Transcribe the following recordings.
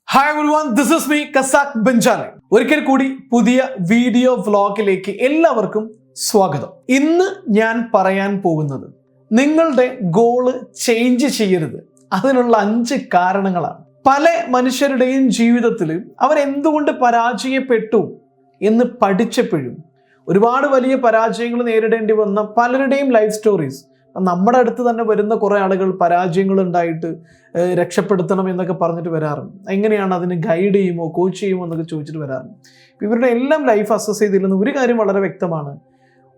Hi everyone, this is me, Casac Benjali. ഒരിക്കൽ കൂടി പുതിയ വീഡിയോ വ്ലോഗിലേക്ക് എല്ലാവർക്കും സ്വാഗതം. ഇന്ന് ഞാൻ പറയാൻ പോകുന്നത് നിങ്ങളുടെ ഗോള് ചേഞ്ച് ചെയ്യരുത്. അതിനുള്ള 5 കാരണങ്ങളാണ്. പല മനുഷ്യരുടെയും ജീവിതത്തിൽ അവരെന്തുകൊണ്ട് പരാജയപ്പെട്ടു എന്ന് പഠിച്ചപ്പോഴും ഒരുപാട് വലിയ പരാജയങ്ങൾ നേരിടേണ്ടി വന്ന പലരുടെയും ലൈഫ് സ്റ്റോറീസ് നമ്മുടെ അടുത്ത് തന്നെ വരുന്ന കുറേ ആളുകൾ പരാജയങ്ങൾ ഉണ്ടായിട്ട് രക്ഷപ്പെടുത്തണം എന്നൊക്കെ പറഞ്ഞിട്ട് വരാറുണ്ട്. എങ്ങനെയാണ് അതിന് ഗൈഡ് ചെയ്യുമോ കോച്ച് ചെയ്യുമോ എന്നൊക്കെ ചോദിച്ചിട്ട് വരാറുണ്ട്. ഇവരുടെ എല്ലാം ലൈഫ് അസസ് ചെയ്തിരുന്ന ഒരു കാര്യം വളരെ വ്യക്തമാണ്.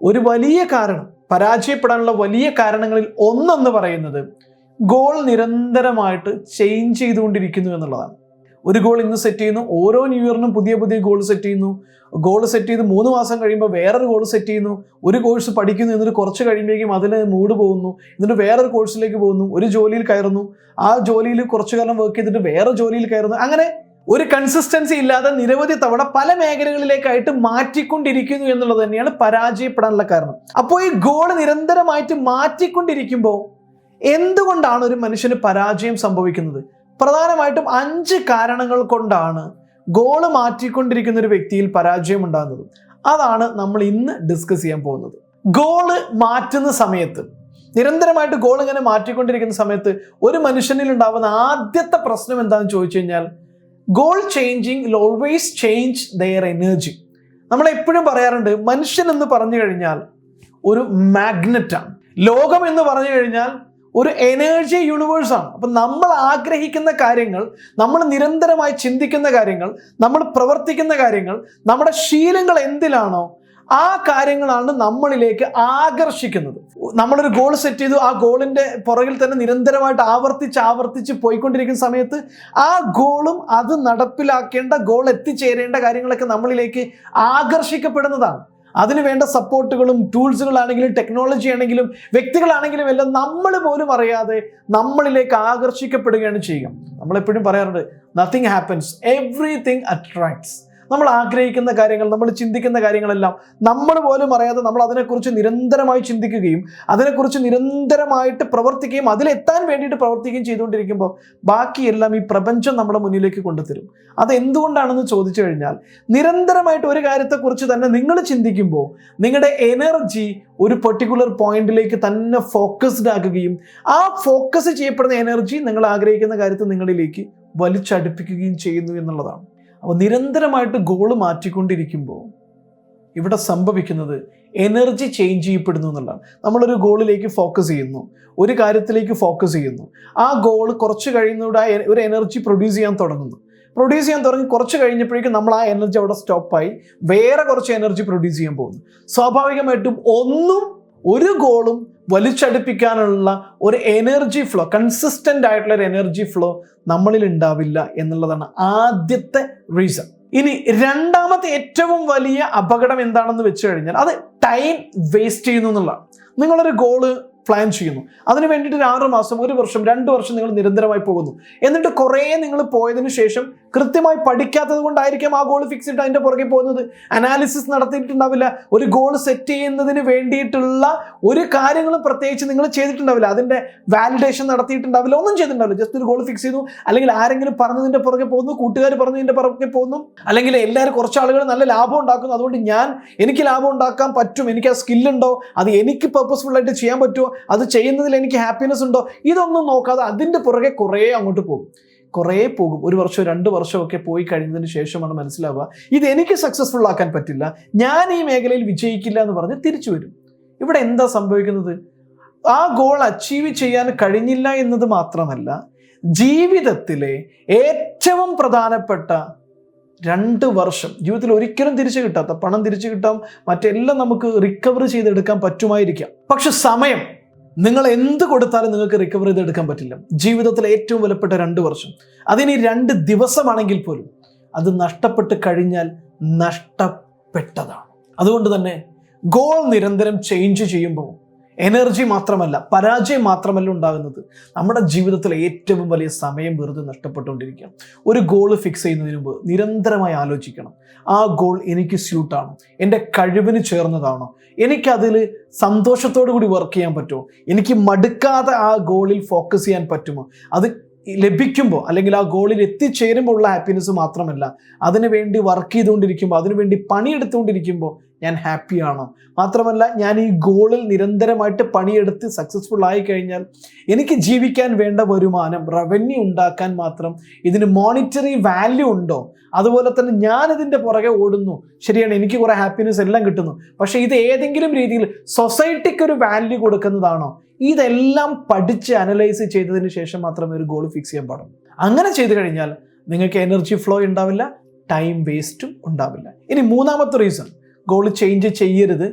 ഒരു വലിയ കാരണം, പരാജയപ്പെടാനുള്ള വലിയ കാരണങ്ങളിൽ ഒന്നെന്ന് പറയുന്നത് ഗോൾ നിരന്തരമായിട്ട് ചേഞ്ച് ചെയ്തുകൊണ്ടിരിക്കുന്നു എന്നുള്ളതാണ്. ഒരു ഗോൾ ഇന്ന് സെറ്റ് ചെയ്യുന്നു, ഓരോ ന്യൂ ഇയറിനും പുതിയ പുതിയ ഗോൾ സെറ്റ് ചെയ്യുന്നു. ഗോൾ സെറ്റ് ചെയ്ത് 3 മാസം കഴിയുമ്പോൾ വേറൊരു ഗോൾ സെറ്റ് ചെയ്യുന്നു. ഒരു കോഴ്സ് പഠിക്കുന്നു, എന്നിട്ട് കുറച്ച് കഴിയുമ്പോഴേക്കും അതിന് മൂഡ് പോകുന്നു, എന്നിട്ട് വേറൊരു കോഴ്സിലേക്ക് പോകുന്നു, ഒരു ജോലിയിൽ കയറുന്നു, ആ ജോലിയിൽ കുറച്ചു കാലം വർക്ക് ചെയ്തിട്ട് വേറെ ജോലിയിൽ കയറുന്നു. അങ്ങനെ ഒരു കൺസിസ്റ്റൻസി ഇല്ലാതെ നിരവധി തവണ പല മേഖലകളിലേക്കായിട്ട് മാറ്റിക്കൊണ്ടിരിക്കുന്നു എന്നുള്ളത് തന്നെയാണ് പരാജയപ്പെടാനുള്ള കാരണം. അപ്പോൾ ഈ ഗോൾ നിരന്തരമായിട്ട് മാറ്റിക്കൊണ്ടിരിക്കുമ്പോൾ എന്തുകൊണ്ടാണ് ഒരു മനുഷ്യന് പരാജയം സംഭവിക്കുന്നത്? പ്രധാനമായിട്ടും 5 കാരണങ്ങൾ കൊണ്ടാണ് ഗോള് മാറ്റിക്കൊണ്ടിരിക്കുന്ന ഒരു വ്യക്തിയിൽ പരാജയം ഉണ്ടാകുന്നത്. അതാണ് നമ്മൾ ഇന്ന് ഡിസ്കസ് ചെയ്യാൻ പോകുന്നത്. ഗോള് മാറ്റുന്ന സമയത്ത്, നിരന്തരമായിട്ട് ഗോൾ ഇങ്ങനെ മാറ്റിക്കൊണ്ടിരിക്കുന്ന സമയത്ത് ഒരു മനുഷ്യനിൽ ഉണ്ടാകുന്ന ആദ്യത്തെ പ്രശ്നം എന്താണെന്ന് ചോദിച്ചു കഴിഞ്ഞാൽ, goal changing will always change there energy. നമ്മൾ എപ്പോഴും പറയാറുണ്ട്, മനുഷ്യൻ എന്ന് പറഞ്ഞു കഴിഞ്ഞാൽ ഒരു മാഗ്നറ്റാണ്. ലോകം എന്ന് പറഞ്ഞു കഴിഞ്ഞാൽ ഒരു എനർജി യൂണിവേഴ്സാണ്. അപ്പം നമ്മൾ ആഗ്രഹിക്കുന്ന കാര്യങ്ങൾ, നമ്മൾ നിരന്തരമായി ചിന്തിക്കുന്ന കാര്യങ്ങൾ, നമ്മൾ പ്രവർത്തിക്കുന്ന കാര്യങ്ങൾ, നമ്മുടെ ശീലങ്ങൾ എന്തിലാണോ ആ കാര്യങ്ങളാണ് നമ്മളിലേക്ക് ആകർഷിക്കുന്നത്. നമ്മളൊരു ഗോൾ സെറ്റ് ചെയ്തു, ആ ഗോളിൻ്റെ പുറകിൽ തന്നെ നിരന്തരമായിട്ട് ആവർത്തിച്ച് പോയിക്കൊണ്ടിരിക്കുന്ന സമയത്ത് ആ ഗോളും അത് നടപ്പിലാക്കേണ്ട, ഗോൾ എത്തിച്ചേരേണ്ട കാര്യങ്ങളൊക്കെ നമ്മളിലേക്ക് ആകർഷിക്കപ്പെടുന്നതാണ്. അതിന് വേണ്ട സപ്പോർട്ടുകളും ടൂൾസുകളാണെങ്കിലും ടെക്നോളജി ആണെങ്കിലും വ്യക്തികളാണെങ്കിലും എല്ലാം നമ്മൾ പോലും അറിയാതെ നമ്മളിലേക്ക് ആകർഷിക്കപ്പെടുകയാണ് ചെയ്യുക. നമ്മളെപ്പോഴും പറയാറുണ്ട്, നത്തിങ് ഹാപ്പൻസ്, എവ്രിതിങ് അട്രാക്ട്സ്. നമ്മൾ ആഗ്രഹിക്കുന്ന കാര്യങ്ങൾ, നമ്മൾ ചിന്തിക്കുന്ന കാര്യങ്ങളെല്ലാം നമ്മൾ പോലും അറിയാതെ നമ്മൾ അതിനെക്കുറിച്ച് നിരന്തരമായി ചിന്തിക്കുകയും അതിനെക്കുറിച്ച് നിരന്തരമായിട്ട് പ്രവർത്തിക്കുകയും അതിലെത്താൻ വേണ്ടിയിട്ട് പ്രവർത്തിക്കുകയും ചെയ്തുകൊണ്ടിരിക്കുമ്പോൾ ബാക്കിയെല്ലാം ഈ പ്രപഞ്ചം നമ്മുടെ മുന്നിലേക്ക് കൊണ്ടുതരും. അത് എന്തുകൊണ്ടാണെന്ന് ചോദിച്ചു കഴിഞ്ഞാൽ, നിരന്തരമായിട്ട് ഒരു കാര്യത്തെക്കുറിച്ച് തന്നെ നിങ്ങൾ ചിന്തിക്കുമ്പോൾ നിങ്ങളുടെ എനർജി ഒരു പെർട്ടിക്കുലർ പോയിന്റിലേക്ക് തന്നെ ഫോക്കസ്ഡ് ആക്കുകയും ആ ഫോക്കസ് ചെയ്യപ്പെടുന്ന എനർജി നിങ്ങൾ ആഗ്രഹിക്കുന്ന കാര്യത്തെ നിങ്ങളിലേക്ക് വലിച്ചടുപ്പിക്കുകയും ചെയ്യുന്നു എന്നുള്ളതാണ്. അപ്പോൾ നിരന്തരമായിട്ട് ഗോള് മാറ്റിക്കൊണ്ടിരിക്കുമ്പോൾ ഇവിടെ സംഭവിക്കുന്നത് എനർജി ചേഞ്ച് ചെയ്യപ്പെടുന്നു എന്നുള്ളതാണ്. നമ്മളൊരു ഗോളിലേക്ക് ഫോക്കസ് ചെയ്യുന്നു, ഒരു കാര്യത്തിലേക്ക് ഫോക്കസ് ചെയ്യുന്നു, ആ ഗോൾ കുറച്ച് കഴിയുന്നതോടെ ഒരു എനർജി പ്രൊഡ്യൂസ് ചെയ്യാൻ തുടങ്ങി കുറച്ച് കഴിഞ്ഞപ്പോഴേക്കും നമ്മൾ ആ എനർജി അവിടെ സ്റ്റോപ്പായി വേറെ കുറച്ച് എനർജി പ്രൊഡ്യൂസ് ചെയ്യാൻ പോകുന്നു. സ്വാഭാവികമായിട്ടും ഒരു ഗോളും വലിച്ചടുപ്പിക്കാനുള്ള ഒരു എനർജി ഫ്ലോ, കൺസിസ്റ്റന്റ് ആയിട്ടുള്ള ഒരു എനർജി ഫ്ലോ നമ്മളിൽ ഉണ്ടാവില്ല എന്നുള്ളതാണ് ആദ്യത്തെ റീസൺ. ഇനി രണ്ടാമത്തെ ഏറ്റവും വലിയ അപകടം എന്താണെന്ന് വെച്ച് കഴിഞ്ഞാൽ, അത് ടൈം വേസ്റ്റ് ചെയ്യുന്നു എന്നുള്ളതാണ്. നിങ്ങളൊരു ഗോള് പ്ലാൻ ചെയ്യുന്നു, അതിന് വേണ്ടിയിട്ട് 6 മാസം, 1 വർഷം, 2 വർഷം നിങ്ങൾ നിരന്തരമായി പോകുന്നു. എന്നിട്ട് കുറേ നിങ്ങൾ പോയതിനു ശേഷം കൃത്യമായി പഠിക്കാത്തത് കൊണ്ടായിരിക്കാം ആ ഗോൾ ഫിക്സ് ചെയ്തിട്ട് അതിൻ്റെ പുറകെ പോകുന്നത്. അനാലിസിസ് നടത്തിയിട്ടുണ്ടാവില്ല, ഒരു ഗോൾ സെറ്റ് ചെയ്യുന്നതിന് വേണ്ടിയിട്ടുള്ള ഒരു കാര്യങ്ങളും പ്രത്യേകിച്ച് നിങ്ങൾ ചെയ്തിട്ടുണ്ടാവില്ല, അതിൻ്റെ വാലിഡേഷൻ നടത്തിയിട്ടുണ്ടാവില്ല, ഒന്നും ചെയ്തിട്ടുണ്ടാവില്ല. ജസ്റ്റ് ഒരു ഗോൾ ഫിക്സ് ചെയ്തു, അല്ലെങ്കിൽ ആരെങ്കിലും പറഞ്ഞതിൻ്റെ പുറകെ പോകുന്നു, കൂട്ടുകാർ പറഞ്ഞതിൻ്റെ പുറകെ പോകുന്നു, അല്ലെങ്കിൽ എല്ലാവരും കുറച്ച് ആളുകൾ നല്ല ലാഭം ഉണ്ടാക്കുന്നു, അതുകൊണ്ട് എനിക്ക് ലാഭം ഉണ്ടാക്കാൻ പറ്റും, എനിക്ക് ആ സ്കില്ലുണ്ടോ, അത് എനിക്ക് പർപ്പസ്ഫുൾ ആയിട്ട് ചെയ്യാൻ പറ്റുമോ, അത് ചെയ്യുന്നതിൽ എനിക്ക് ഹാപ്പിനെസ് ഉണ്ടോ, ഇതൊന്നും നോക്കാതെ അതിൻ്റെ പുറകെ കുറേ അങ്ങോട്ട് പോകും. 1 വർഷം 2 വർഷമൊക്കെ പോയി കഴിഞ്ഞതിന് ശേഷമാണ് മനസ്സിലാവുക, ഇത് എനിക്ക് സക്സസ്ഫുൾ ആക്കാൻ പറ്റില്ല, ഞാൻ ഈ മേഖലയിൽ വിജയിക്കില്ല എന്ന് പറഞ്ഞ് തിരിച്ചു വരും. ഇവിടെ എന്താ സംഭവിക്കുന്നത്? ആ ഗോൾ അച്ചീവ് ചെയ്യാൻ കഴിഞ്ഞില്ല എന്നത് മാത്രമല്ല, ജീവിതത്തിലെ ഏറ്റവും പ്രധാനപ്പെട്ട 2 വർഷം, ജീവിതത്തിൽ ഒരിക്കലും തിരിച്ചു കിട്ടാത്ത പണം തിരിച്ചു കിട്ടാം, മറ്റെല്ലാം നമുക്ക് റിക്കവർ ചെയ്തെടുക്കാൻ പറ്റുമായിരിക്കാം, പക്ഷെ സമയം നിങ്ങൾ എന്ത് കൊടുത്താലും നിങ്ങൾക്ക് റിക്കവർ ചെയ്തെടുക്കാൻ പറ്റില്ല. ജീവിതത്തിലെ ഏറ്റവും വിലപ്പെട്ട 2 വർഷം, അതിന് 2 ദിവസമാണെങ്കിൽ പോലും അത് നഷ്ടപ്പെട്ട് കഴിഞ്ഞാൽ നഷ്ടപ്പെട്ടതാണ്. അതുകൊണ്ട് തന്നെ ഗോൾ നിരന്തരം ചേഞ്ച് ചെയ്യുമ്പോൾ എനർജി മാത്രമല്ല, പരാജയം മാത്രമല്ല ഉണ്ടാകുന്നത്, നമ്മുടെ ജീവിതത്തിലെ ഏറ്റവും വലിയ സമയം വെറുതെ നഷ്ടപ്പെട്ടുകൊണ്ടിരിക്കുകയാണ്. ഒരു ഗോൾ ഫിക്സ് ചെയ്യുന്നതിന് മുമ്പ് നിരന്തരമായി ആലോചിക്കണം, ആ ഗോൾ എനിക്ക് സ്യൂട്ടാണോ, എൻ്റെ കഴിവിന് ചേർന്നതാണോ, എനിക്കതിൽ സന്തോഷത്തോടു കൂടി വർക്ക് ചെയ്യാൻ പറ്റുമോ, എനിക്ക് മടുക്കാതെ ആ ഗോളിൽ ഫോക്കസ് ചെയ്യാൻ പറ്റുമോ, അത് ലഭിക്കുമ്പോൾ അല്ലെങ്കിൽ ആ ഗോളിൽ എത്തിച്ചേരുമ്പോൾ ഉള്ള ഹാപ്പിനെസ് മാത്രമല്ല, അതിനുവേണ്ടി വർക്ക് ചെയ്തുകൊണ്ടിരിക്കുമ്പോൾ, അതിനുവേണ്ടി പണിയെടുത്തുകൊണ്ടിരിക്കുമ്പോൾ ഞാൻ ഹാപ്പിയാണോ, മാത്രമല്ല ഞാൻ ഈ ഗോളിൽ നിരന്തരമായിട്ട് പണിയെടുത്ത് സക്സസ്ഫുൾ ആയി കഴിഞ്ഞാൽ എനിക്ക് ജീവിക്കാൻ വേണ്ട വരുമാനം, റവന്യൂ ഉണ്ടാക്കാൻ മാത്രം ഇതിന് മോണിറ്ററി വാല്യൂ ഉണ്ടോ, അതുപോലെ തന്നെ ഞാനിതിൻ്റെ പുറകെ ഓടുന്നു, ശരിയാണ്, എനിക്ക് കുറേ ഹാപ്പിനെസ് എല്ലാം കിട്ടുന്നു, പക്ഷേ ഇത് ഏതെങ്കിലും രീതിയിൽ സൊസൈറ്റിക്ക് ഒരു വാല്യൂ കൊടുക്കുന്നതാണോ, ഇതെല്ലാം പഠിച്ച് അനലൈസ് ചെയ്തതിന് ശേഷം മാത്രമേ ഒരു ഗോൾ ഫിക്സ് ചെയ്യാൻ പാടുള്ളൂ. അങ്ങനെ ചെയ്തു കഴിഞ്ഞാൽ നിങ്ങൾക്ക് എനർജി ഫ്ലോ ഉണ്ടാവില്ല, ടൈം വേസ്റ്റും ഉണ്ടാവില്ല. ഇനി മൂന്നാമത്തെ റീസൺ, ഗോൾ ചേഞ്ച് ചെയ്യരുത്,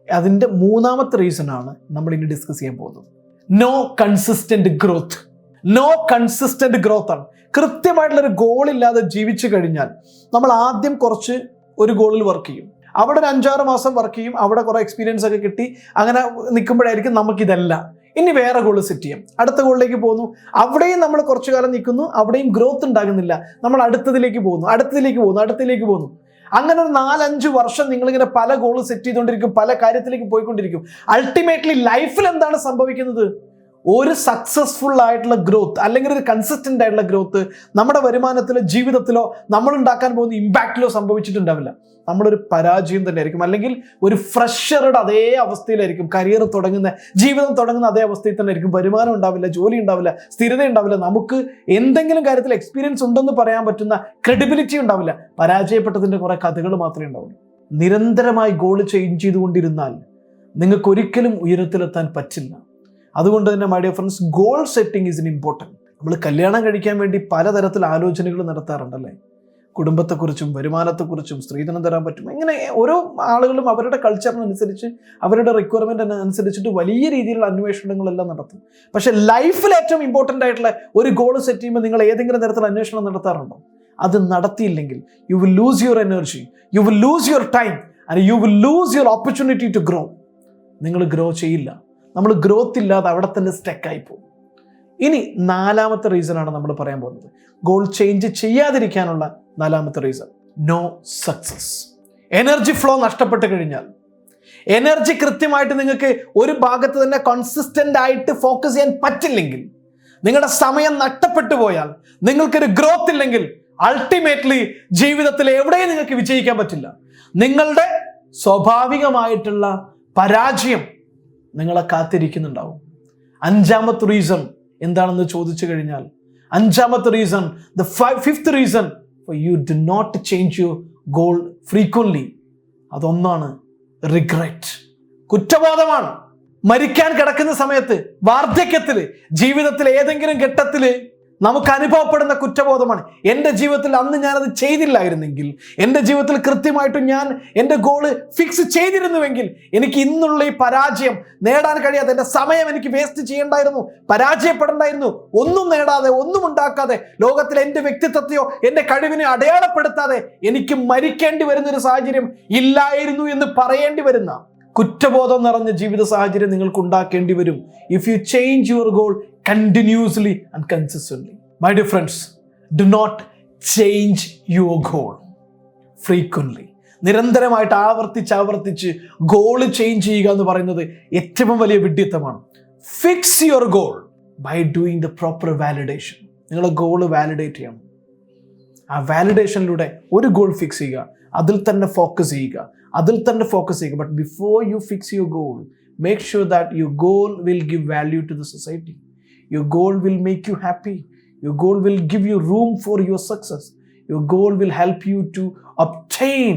അതിൻ്റെ മൂന്നാമത്തെ റീസൺ ആണ് നമ്മൾ ഇനി ഡിസ്കസ് ചെയ്യാൻ പോകുന്നത്. No consistent growth. No consistent growth ആണ്. കൃത്യമായിട്ടുള്ളൊരു ഗോൾ ഇല്ലാതെ ജീവിച്ചു കഴിഞ്ഞാൽ നമ്മൾ ആദ്യം കുറച്ച് ഒരു ഗോളിൽ വർക്ക് ചെയ്യും, അവിടെ ഒരു 5-6 മാസം വർക്ക് ചെയ്യും, അവിടെ കുറേ എക്സ്പീരിയൻസ് ഒക്കെ കിട്ടി, അങ്ങനെ നിൽക്കുമ്പോഴായിരിക്കും നമുക്കിതല്ല, ഇനി വേറെ ഗോൾ സെറ്റ് ചെയ്യും, അടുത്ത ഗോളിലേക്ക് പോകുന്നു, അവിടെയും നമ്മൾ കുറച്ചു കാലം നിൽക്കുന്നു, അവിടെയും ഗ്രോത്ത് ഉണ്ടാകുന്നില്ല, നമ്മൾ അടുത്തതിലേക്ക് പോകുന്നു. അങ്ങനെ ഒരു 4-5 വർഷം നിങ്ങളിങ്ങനെ പല ഗോൾ സെറ്റ് ചെയ്തുകൊണ്ടിരിക്കും, പല കാര്യത്തിലേക്ക് പോയിക്കൊണ്ടിരിക്കും. അൾട്ടിമേറ്റ്ലി ലൈഫിൽ എന്താണ് സംഭവിക്കുന്നത്? ഒരു സക്സസ്ഫുൾ ആയിട്ടുള്ള ഗ്രോത്ത് അല്ലെങ്കിൽ ഒരു കൺസിസ്റ്റന്റ് ആയിട്ടുള്ള ഗ്രോത്ത് നമ്മുടെ വരുമാനത്തിലോ ജീവിതത്തിലോ നമ്മൾ ഉണ്ടാക്കാൻ പോകുന്ന ഇമ്പാക്റ്റിലോ സംഭവിച്ചിട്ടുണ്ടാവില്ല. നമ്മളൊരു പരാജയം തന്നെ ആയിരിക്കും, അല്ലെങ്കിൽ ഒരു ഫ്രഷറുടെ അതേ അവസ്ഥയിലായിരിക്കും, കരിയർ തുടങ്ങുന്ന, ജീവിതം തുടങ്ങുന്ന അതേ അവസ്ഥയിൽ തന്നെ ആയിരിക്കും. വരുമാനം ഉണ്ടാവില്ല, ജോലി ഉണ്ടാവില്ല, സ്ഥിരത ഉണ്ടാവില്ല, നമുക്ക് എന്തെങ്കിലും കാര്യത്തിൽ എക്സ്പീരിയൻസ് ഉണ്ടെന്ന് പറയാൻ പറ്റുന്ന ക്രെഡിബിലിറ്റി ഉണ്ടാവില്ല. പരാജയപ്പെട്ടതിൻ്റെ കുറേ കഥകൾ മാത്രമേ ഉണ്ടാവുള്ളൂ. നിരന്തരമായി ഗോൾ ചേഞ്ച് ചെയ്തുകൊണ്ടിരുന്നാൽ നിങ്ങൾക്ക് ഒരിക്കലും ഉയരത്തിലെത്താൻ പറ്റില്ല. അതുകൊണ്ട് തന്നെ my dear friends, goal setting is important. നമ്മൾ കല്യാണം കഴിക്കാൻ വേണ്ടി പലതരത്തിൽ ആലോചനകൾ നടത്താറുണ്ടല്ലേ, കുടുംബത്തെക്കുറിച്ചും വരുമാനത്തെക്കുറിച്ചും, സ്ത്രീധനം തരാൻ പറ്റും, ഇങ്ങനെ ഓരോ ആളുകളും അവരുടെ കൾച്ചറിനനുസരിച്ച്, അവരുടെ റിക്വയർമെൻറ്റ് അനുസരിച്ചിട്ട് വലിയ രീതിയിലുള്ള അന്വേഷണങ്ങളെല്ലാം നടത്തും. പക്ഷേ ലൈഫിൽ ഏറ്റവും ഇമ്പോർട്ടൻ്റ് ആയിട്ടുള്ള ഒരു ഗോൾ സെറ്റ് ചെയ്യുമ്പോൾ നിങ്ങൾ ഏതെങ്കിലും തരത്തിൽ അന്വേഷണം നടത്താറുണ്ടോ? അത് നടത്തിയില്ലെങ്കിൽ you will lose your energy, you will lose your time and you will lose your opportunity to grow. നിങ്ങൾ ഗ്രോ ചെയ്യില്ല. നമ്മൾ ഗ്രോത്ത് ഇല്ലാതെ അവിടെ തന്നെ സ്റ്റക്കായി പോകും. ഇനി 4ാമത്തെ റീസൺ ആണ് നമ്മൾ പറയാൻ പോകുന്നത്. ഗോൾ ചേഞ്ച് ചെയ്യാതിരിക്കാനുള്ള 4ാമത്തെ reason, no success. Energy flow നഷ്ടപ്പെട്ട് കഴിഞ്ഞാൽ, എനർജി കൃത്യമായിട്ട് നിങ്ങൾക്ക് ഒരു ഭാഗത്ത് തന്നെ കൺസിസ്റ്റന്റ് ആയിട്ട് ഫോക്കസ് ചെയ്യാൻ പറ്റില്ലെങ്കിൽ, നിങ്ങളുടെ സമയം നഷ്ടപ്പെട്ടു പോയാൽ, നിങ്ങൾക്കൊരു ഗ്രോത്ത് ഇല്ലെങ്കിൽ, അൾട്ടിമേറ്റ്ലി ജീവിതത്തിൽ എവിടെയും നിങ്ങൾക്ക് വിജയിക്കാൻ പറ്റില്ല. നിങ്ങളുടെ സ്വാഭാവികമായിട്ടുള്ള പരാജയം നിങ്ങളെ കാത്തിരിക്കുന്നുണ്ടാവും. 5ാമത്തെ റീസൺ എന്താണെന്ന് ചോദിച്ചു കഴിഞ്ഞാൽ, 5ാമത്തെ reason, the 5th reason for you do not change your goal frequently, അതൊന്നാണ് റിഗ്രറ്റ്, കുറ്റബോധമാണ്. മരിക്കാൻ കിടക്കുന്ന സമയത്ത്, വാർദ്ധക്യത്തിൽ, ജീവിതത്തിൽ ഏതെങ്കിലും ഘട്ടത്തിൽ നമുക്ക് അനുഭവപ്പെടുന്ന കുറ്റബോധമാണ്. എൻ്റെ ജീവിതത്തിൽ അന്ന് ഞാനത് ചെയ്തില്ലായിരുന്നെങ്കിൽ, എൻ്റെ ജീവിതത്തിൽ കൃത്യമായിട്ടും ഞാൻ എൻ്റെ ഗോള് ഫിക്സ് ചെയ്തിരുന്നുവെങ്കിൽ എനിക്ക് ഇന്നുള്ള ഈ പരാജയം നേടാൻ കഴിയാതെ, എൻ്റെ സമയം എനിക്ക് വേസ്റ്റ് ചെയ്യണ്ടായിരുന്നു, പരാജയപ്പെടണ്ടായിരുന്നു, ഒന്നും നേടാതെ, ഒന്നും ഉണ്ടാക്കാതെ, ലോകത്തിൽ എൻ്റെ വ്യക്തിത്വത്തെയോ എൻ്റെ കഴിവിനെ അടയാളപ്പെടുത്താതെ എനിക്ക് മരിക്കേണ്ടി വരുന്നൊരു സാഹചര്യം ഇല്ലായിരുന്നു എന്ന് പറയേണ്ടി വരുന്ന കുറ്റബോധം നിറഞ്ഞ ജീവിത സാഹചര്യം നിങ്ങൾക്ക് ഉണ്ടാക്കേണ്ടി വരും. If you change your goal continuously and consistently. My dear friends, do not change your goal frequently. നിരന്തരമായിട്ട് ആവർത്തിച്ച് ഗോൾ ചേഞ്ച് ചെയ്യുക എന്ന് പറയുന്നത് ഏറ്റവും വലിയ വിഡ്ഢിത്തമാണ്. Fix your goal by doing the proper validation. നിങ്ങളുടെ ഗോൾ വാലിഡേറ്റ് ചെയ്യണം. ആ വാലിഡേഷനിലൂടെ ഒരു ഗോൾ ഫിക്സ് ചെയ്യുക, അതിൽ തന്നെ ഫോക്കസ് ചെയ്യുക. But before you fix your goal, make sure that your goal will give value to the society. Your goal will make you happy. Your goal will give you room for your success. Your goal will help you to obtain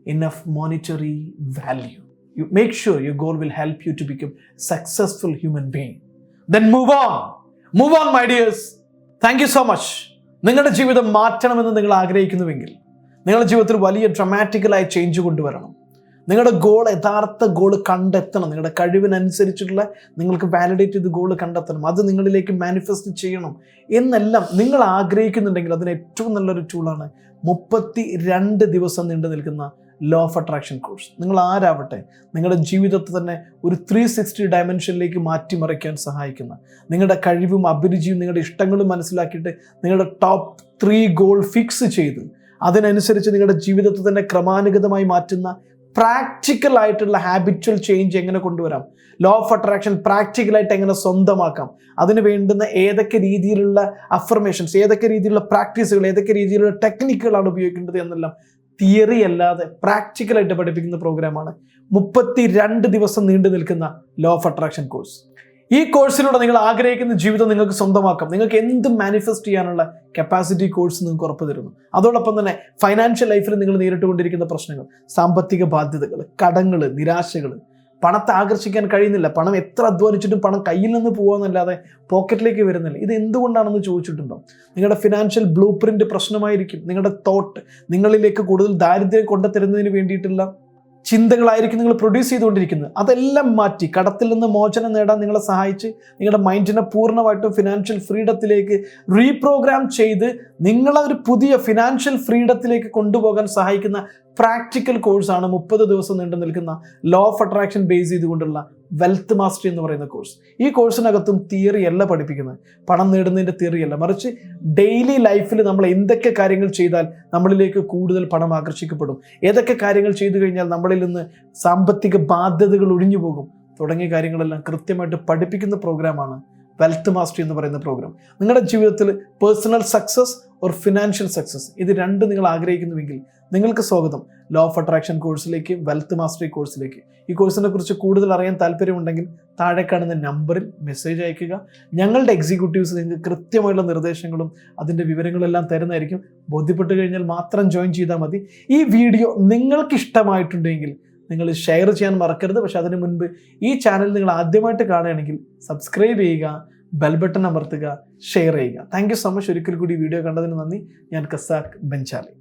enough monetary value. You make sure your goal will help you to become a successful human being. Then move on my dears. Thank you so much. നിങ്ങളുടെ ജീവിതം മാറ്റണമെന്ന് നിങ്ങൾ ആഗ്രഹിക്കുന്നുവെങ്കിൽ, നിങ്ങളുടെ ജീവിതത്തിൽ വലിയ ഡ്രമാറ്റിക്കലായ change കൊണ്ടുവരണം, നിങ്ങളുടെ ഗോൾ, യഥാർത്ഥ ഗോൾ കണ്ടെത്തണം, നിങ്ങളുടെ കഴിവിനനുസരിച്ചുള്ള നിങ്ങൾക്ക് വാലിഡേറ്റ് ചെയ്ത് ഗോൾ കണ്ടെത്തണം, അത് നിങ്ങളിലേക്ക് മാനിഫെസ്റ്റ് ചെയ്യണം എന്നെല്ലാം നിങ്ങൾ ആഗ്രഹിക്കുന്നുണ്ടെങ്കിൽ അതിന് ഏറ്റവും നല്ലൊരു ടൂളാണ് 32 ദിവസം നീണ്ടു നിൽക്കുന്ന ലോ ഓഫ് അട്രാക്ഷൻ കോഴ്സ്. നിങ്ങൾ ആരാവട്ടെ, നിങ്ങളുടെ ജീവിതത്തെ തന്നെ ഒരു 360 ഡയമെൻഷനിലേക്ക് മാറ്റിമറിക്കാൻ സഹായിക്കുന്ന, നിങ്ങളുടെ കഴിവും അഭിരുചിയും നിങ്ങളുടെ ഇഷ്ടങ്ങളും മനസ്സിലാക്കിയിട്ട് നിങ്ങളുടെ ടോപ്പ് 3 ഗോൾ ഫിക്സ് ചെയ്ത് അതിനനുസരിച്ച് നിങ്ങളുടെ ജീവിതത്തെ തന്നെ ക്രമാനുഗതമായി മാറ്റുന്ന പ്രാക്ടിക്കൽ ആയിട്ടുള്ള ഹാബിച്വൽ ചേഞ്ച് എങ്ങനെ കൊണ്ടുവരാം, ലോ ഓഫ് അട്രാക്ഷൻ പ്രാക്ടിക്കലായിട്ട് എങ്ങനെ സ്വന്തമാക്കാം, അതിന് വേണ്ടുന്ന ഏതൊക്കെ രീതിയിലുള്ള അഫർമേഷൻസ്, ഏതൊക്കെ രീതിയിലുള്ള പ്രാക്ടീസുകൾ, ഏതൊക്കെ രീതിയിലുള്ള ടെക്നിക്കുകളാണ് ഉപയോഗിക്കേണ്ടത് എന്നെല്ലാം തിയറി അല്ലാതെ പ്രാക്ടിക്കലായിട്ട് പഠിപ്പിക്കുന്ന പ്രോഗ്രാമാണ് 32 ദിവസം നീണ്ടു നിൽക്കുന്ന ലോ ഓഫ് അട്രാക്ഷൻ കോഴ്സ്. ഈ കോഴ്സിലൂടെ നിങ്ങൾ ആഗ്രഹിക്കുന്ന ജീവിതം നിങ്ങൾക്ക് സ്വന്തമാക്കാം. നിങ്ങൾക്ക് എന്തും മാനിഫെസ്റ്റ് ചെയ്യാനുള്ള കപ്പാസിറ്റി കോഴ്സ് നിങ്ങൾക്ക് ഉറപ്പ് തരുന്നു. അതോടൊപ്പം തന്നെ ഫൈനാൻഷ്യൽ ലൈഫിൽ നിങ്ങൾ നേരിട്ടുകൊണ്ടിരിക്കുന്ന പ്രശ്നങ്ങൾ, സാമ്പത്തിക ബാധ്യതകൾ, കടങ്ങൾ, നിരാശകൾ, പണത്തെ ആകർഷിക്കാൻ കഴിയുന്നില്ല, പണം എത്ര അധ്വാനിച്ചിട്ടും പണം കയ്യിൽ നിന്ന് പോകാമെന്നല്ലാതെ പോക്കറ്റിലേക്ക് വരുന്നില്ല, ഇത് എന്തുകൊണ്ടാണെന്ന് ചോദിച്ചിട്ടുണ്ടോ? നിങ്ങളുടെ ഫിനാൻഷ്യൽ ബ്ലൂ പ്രിന്റ് പ്രശ്നമായിരിക്കും. നിങ്ങളുടെ തോട്ട് നിങ്ങളിലേക്ക് കൂടുതൽ ദാരിദ്ര്യം കൊണ്ടുതരുന്നതിന് വേണ്ടിയിട്ടുള്ള ചിന്തകളായിരിക്കും നിങ്ങൾ പ്രൊഡ്യൂസ് ചെയ്തുകൊണ്ടിരിക്കുന്നത്. അതെല്ലാം മാറ്റി കടത്തിൽ നിന്ന് മോചനം നേടാൻ നിങ്ങളെ സഹായിച്ച് നിങ്ങളുടെ മൈൻഡിനെ പൂർണ്ണമായിട്ടും ഫിനാൻഷ്യൽ ഫ്രീഡത്തിലേക്ക് റീപ്രോഗ്രാം ചെയ്ത് നിങ്ങളെ ഒരു പുതിയ ഫിനാൻഷ്യൽ ഫ്രീഡത്തിലേക്ക് കൊണ്ടുപോകാൻ സഹായിക്കുന്ന പ്രാക്ടിക്കൽ കോഴ്സാണ് 30 ദിവസം നീണ്ടു നിൽക്കുന്ന ലോ ഓഫ് അട്രാക്ഷൻ ബേസ് ചെയ്തുകൊണ്ടുള്ള വെൽത്ത് മാസ്റ്ററി എന്ന് പറയുന്ന കോഴ്സ്. ഈ കോഴ്സിനകത്തും തിയറി അല്ല പഠിപ്പിക്കുന്നത്, പണം നേടുന്നതിൻ്റെ തിയറി അല്ല, മറിച്ച് ഡെയിലി ലൈഫിൽ നമ്മൾ എന്തൊക്കെ കാര്യങ്ങൾ ചെയ്താൽ നമ്മളിലേക്ക് കൂടുതൽ പണം ആകർഷിക്കപ്പെടും, ഏതൊക്കെ കാര്യങ്ങൾ ചെയ്തു കഴിഞ്ഞാൽ നമ്മളിൽ നിന്ന് സാമ്പത്തിക ബാധ്യതകൾ ഒഴിഞ്ഞു പോകും തുടങ്ങിയ കാര്യങ്ങളെല്ലാം കൃത്യമായിട്ട് പഠിപ്പിക്കുന്ന പ്രോഗ്രാമാണ് വെൽത്ത് മാസ്റ്ററി എന്ന് പറയുന്ന പ്രോഗ്രാം. നിങ്ങളുടെ ജീവിതത്തിൽ personal success or financial success ഇത് രണ്ടും നിങ്ങൾ ആഗ്രഹിക്കുന്നുവെങ്കിൽ നിങ്ങൾക്ക് സ്വാഗതം ലോ ഓഫ് അട്രാക്ഷൻ കോഴ്സിലേക്ക്, വെൽത്ത് മാസ്റ്ററി കോഴ്സിലേക്ക്. ഈ കോഴ്സിനെ കുറിച്ച് കൂടുതൽ അറിയാൻ താല്പര്യമുണ്ടെങ്കിൽ താഴെ കാണുന്ന നമ്പറിൽ മെസ്സേജ് അയക്കുക. ഞങ്ങളുടെ എക്സിക്യൂട്ടീവ്സ് നിങ്ങൾക്ക് കൃത്യമായുള്ള നിർദ്ദേശങ്ങളും അതിൻ്റെ വിവരങ്ങളെല്ലാം തരുന്നതായിരിക്കും. ബോധ്യപ്പെട്ട് കഴിഞ്ഞാൽ മാത്രം ജോയിൻ ചെയ്താൽ മതി. ഈ വീഡിയോ നിങ്ങൾക്ക് ഇഷ്ടമായിട്ടുണ്ടെങ്കിൽ നിങ്ങൾ ഷെയർ ചെയ്യാൻ മറക്കരുത്. പക്ഷെ അതിന് മുൻപ് ഈ ചാനൽ നിങ്ങൾ ആദ്യമായിട്ട് കാണുകയാണെങ്കിൽ സബ്സ്ക്രൈബ് ചെയ്യുക, ബെൽ ബട്ടൺ അമർത്തുക, ഷെയർ ചെയ്യുക. Thank you so much. ഒരിക്കൽ കൂടി വീഡിയോ കണ്ടതിന് നന്ദി. ഞാൻ കസാക് ബെൻജാലി.